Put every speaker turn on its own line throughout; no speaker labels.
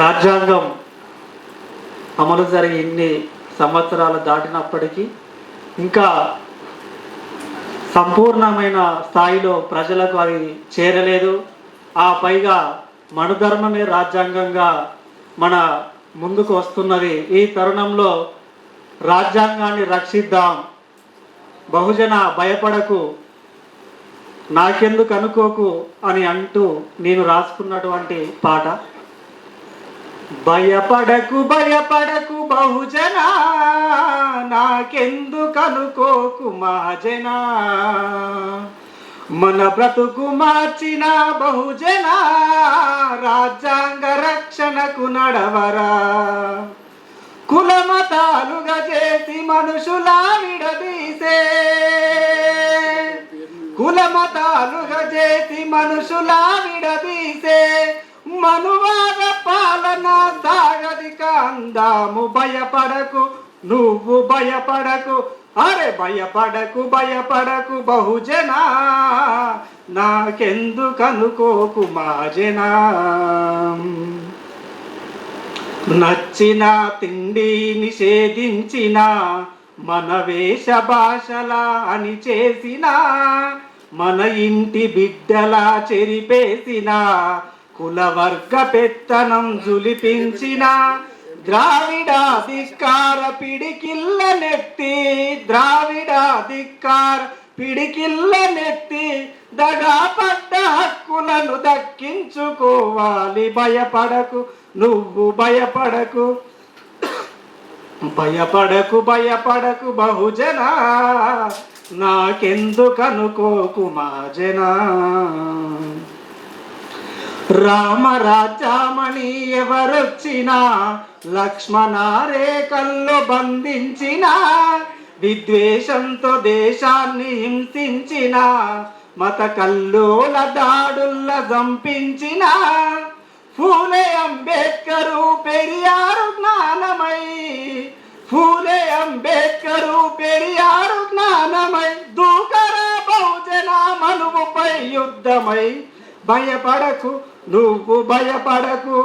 రాజ్యాంగం అమలు జరిగి ఇన్ని సంవత్సరాలు దాటినప్పటికీ ఇంకా సంపూర్ణమైన స్థాయిలో ప్రజలకు అది చేరలేదు. ఆ పైగా మనుధర్మమే రాజ్యాంగంగా మన ముందుకు వస్తున్నది. ఈ తరుణంలో రాజ్యాంగాన్ని రక్షిద్దాం, బహుజన భయపడకు, నాకెందుకు అనుకోకు అని అంటూ నేను రాసుకున్నటువంటి పాట. భయపడకు భయపడకు బహుజన, నాకెందుకు అనుకోకు మహాజన, మన బ్రతుకు మార్చిన బహుజన, రాజ్యాంగ రక్షణకు నడవరా. కులమతాలుగా చేసి మనుషులా విడదీసే, కులమతాలుగా చేసి మనుషులా విడదీసే మనువాద పాలన సాగదిక అందాము. భయపడకు నువ్వు భయపడకు, అరే భయపడకు భయపడకు బహుజన, నాకెందుకు అనుకోకు మహాజన. నచ్చిన తిండి నిషేధించిన, మన వేష భాషలా అని చేసిన, మన ఇంటి బిడ్డలా చెరిపేసిన, కులవర్గ పెత్తనం జులిపించిన, ద్రావిడ ధిక్కార పిడికిల్ల నెత్తి, ద్రావిడ ధిక్కార పిడికిల్ల నెత్తి, దగాపడ్డ హక్కులను దక్కించుకోవాలి. భయపడకు నువ్వు భయపడకు, భయపడకు భయపడకు బహుజన, నాకెందుకు అనుకోకు మహాజన. రామరాజ్యమని ఎవరొచ్చినా, లక్ష్మణ రేఖల్లో బంధించిన, విద్వేషంతో దేశాన్ని హింసించిన, మత కల్లోల దాడుల్ల చంపించిన, ఫూలే అంబేద్కరు పెరియారు జ్ఞానమై, ఫూలే అంబేద్కరు పెరియారు జ్ఞానమై, దూకరా బహుజన మనువుపై యుద్ధమై. భయపడకు నువ్వు భయపడకు,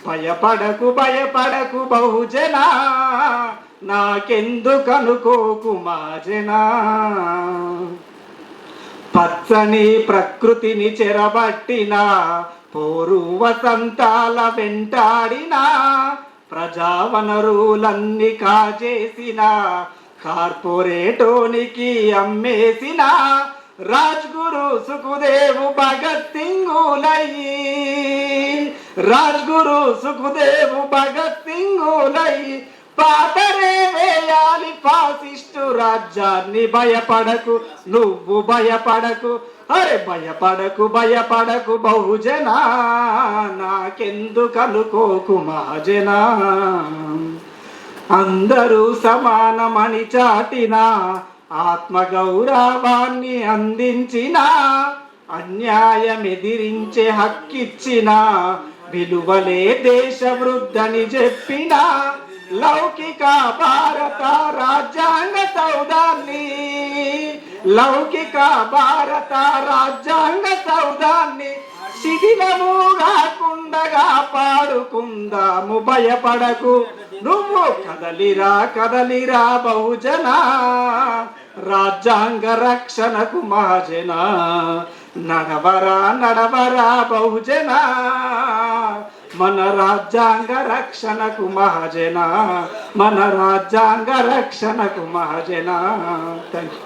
భయపడకు భయపడకు బహుజన, నాకెందుకు అనుకోకు మహాజన. పచ్చని ప్రకృతిని చెరబట్టిన, పోరు వసంతాల వెంటాడిన, ప్రజావనరులన్నీ కాజేసిన, కార్పొరేటోనికి అమ్మేసిన, రాజ్గురు సుఖదేవు భగత్ సింగులయ్యి, రాజ్గురు సుఖదేవు భగత్ సింగులయ్యి, పాతరే వేయాలి ఫాసిస్టు రాజ్యాన్ని. భయపడకు నువ్వు భయపడకు, అరే భయపడకు భయపడకు బహుజన, నాకెందుకు అనుకోకు మహాజన. అందరూ సమానమని చాటిన, ఆత్మగౌరవాన్ని అందించిన, అన్యాయం ఎదిరించే హక్కిచ్చిన, విలువలే దేశ వృద్ధని చెప్పిన, లౌకిక భారత రాజ్యాంగ సౌధాన్ని, లౌకిక భారత రాజ్యాంగ సౌధాన్ని శిథిలము కాకుండా పాడుకుందాము. భయపడకు నువ్వు కదలిరా కదలిరా బహుజన, రాజ్యాంగ రక్షణకు మహాజన, నడవరా నడవరా బహుజన, మన రాజ్యాంగ రక్షణకు మహాజన, మన రాజ్యాంగ రక్షణకు మహాజన. Thank you.